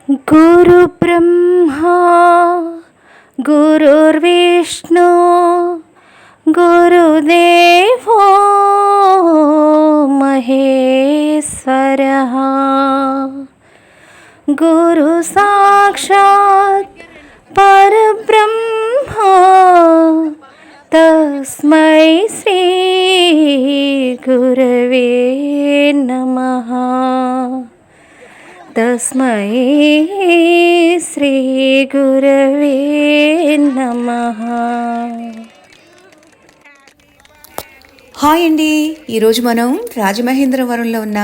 गुरु ब्रह्मा गुरुर्विष्णु गुरुदेवो महेश्वरः गुरु साक्षात् परब्रह्म तस्मै श्री गुरवे नमः। तस्मै श्री गुरवे नमः। హాయ్ అండి, ఈరోజు మనం రాజమహేంద్రవరంలో ఉన్న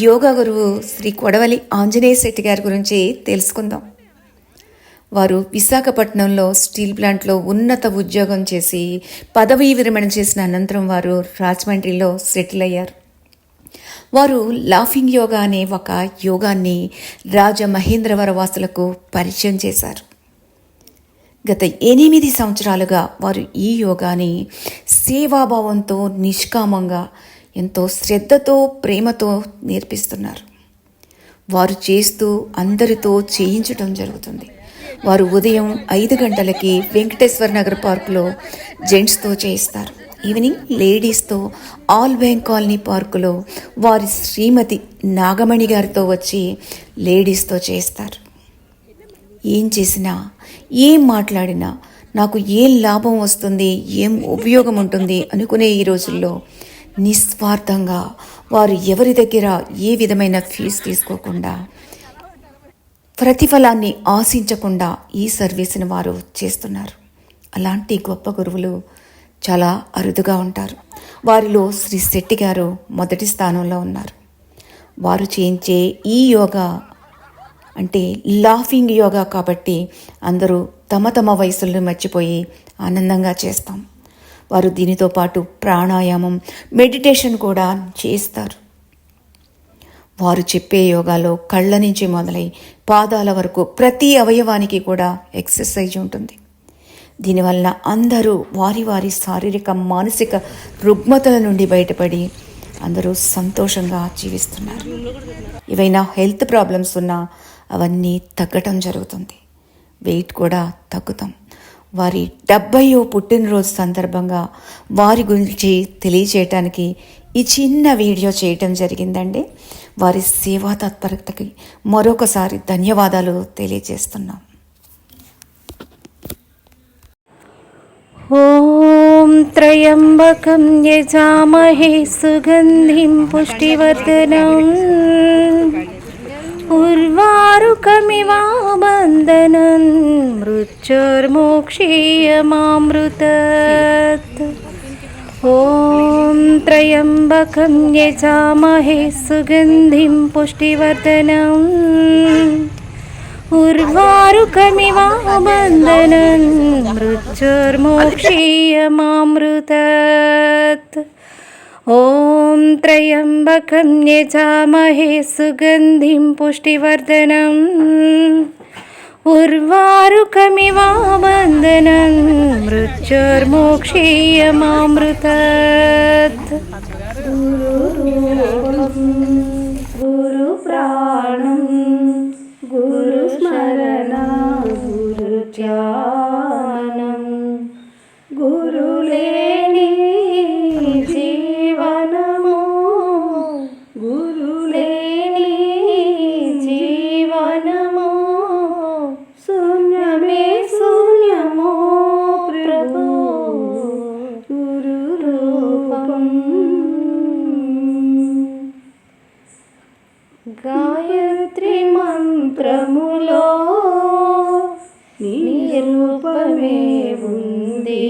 యోగా గురువు శ్రీ కొడవలి ఆంజనేయ శెట్టి గారి గురించి తెలుసుకుందాం. వారు విశాఖపట్నంలో స్టీల్ ప్లాంట్లో ఉన్నత ఉద్యోగం చేసి పదవీ విరమణ చేసిన అనంతరం వారు రాజమండ్రిలో సెటిల్ అయ్యారు. వారు లాఫింగ్ యోగా అనే ఒక యోగాన్ని రాజమహేంద్రవర వాసులకు పరిచయం చేశారు. గత 8 సంవత్సరాలుగా వారు ఈ యోగాని సేవాభావంతో నిష్కామంగా ఎంతో శ్రద్ధతో ప్రేమతో నేర్పిస్తున్నారు. వారు చేస్తూ అందరితో చేయించడం జరుగుతుంది. వారు ఉదయం 5 గంటలకి వెంకటేశ్వర నగర్ పార్కులో జెంట్స్తో చేయిస్తారు. ఈవినింగ్ లేడీస్తో ఆల్ బ్యాంక్ కాలనీ పార్కులో వారి శ్రీమతి నాగమణి గారితో వచ్చి లేడీస్తో చేస్తారు. ఏం చేసినా ఏం మాట్లాడినా నాకు ఏం లాభం వస్తుంది, ఏం ఉపయోగం ఉంటుంది అనుకునే ఈ రోజుల్లో నిస్వార్థంగా వారు ఎవరి దగ్గర ఏ విధమైన ఫీజు తీసుకోకుండా ప్రతిఫలాన్ని ఆశించకుండా ఈ సర్వీస్ని వారు చేస్తున్నారు. అలాంటి గొప్ప గురువులు చాలా అరుదుగా ఉంటారు. వారిలో శ్రీ శెట్టి గారు మొదటి స్థానంలో ఉన్నారు. వారు చేయించే ఈ యోగా అంటే లాఫింగ్ యోగా కాబట్టి అందరూ తమ తమ వయసులను మర్చిపోయి ఆనందంగా చేస్తాం. వారు దీనితో పాటు ప్రాణాయామం, మెడిటేషన్ కూడా చేస్తారు. వారు చెప్పే యోగాలో కళ్ళ నుంచి మొదలై పాదాల వరకు ప్రతి అవయవానికి కూడా ఎక్సర్సైజ్ ఉంటుంది. దీనివల్ల అందరూ వారి వారి శారీరక మానసిక రుగ్మతల నుండి బయటపడి అందరూ సంతోషంగా జీవిస్తున్నారు. ఏవైనా హెల్త్ ప్రాబ్లమ్స్ ఉన్నా అవన్నీ తగ్గటం జరుగుతుంది. వెయిట్ కూడా తగ్గుతాం. వారి 70వ పుట్టినరోజు సందర్భంగా వారి గురించి తెలియచేయటానికి ఈ చిన్న వీడియో చేయటం జరిగిందండి. వారి సేవా తత్పరతకి మరొకసారి ధన్యవాదాలు తెలియజేస్తున్నాం. ఓం త్రయంబకం యజామహే సుగంధిం పుష్టివర్ధనం ఉర్వారుకమివాబంధనం మృత్యుర్మోక్షీయమామృతత్. ఓం త్రయంబకం యజామహే సుగంధిం పుష్టివర్ధనం ఉర్వారుకమివాబంధనం మృత్యుర్మోక్షీయమామృతత్. ఓం త్రయంబకం యజామహే సుగంధిం పుష్టివర్ధనం ఉర్వారుకమివాబంధనం మృత్యుర్మోక్షీయమామృతత్. గురు ప్రాణం గురు స్మరణ గురు ధ్యానం గురు లేని జీవనము గురు లేని జీవనము శూన్యమే శూన్యమో ప్రభు గురు రూపం. గాయత్రి మంత్రములో నీ రూపమే ఉంది.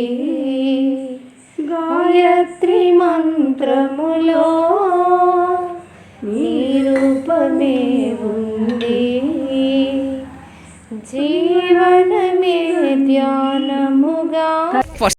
గాయత్రి మంత్రములో నీ రూపమే ఉంది. జీవనమే ధ్యానము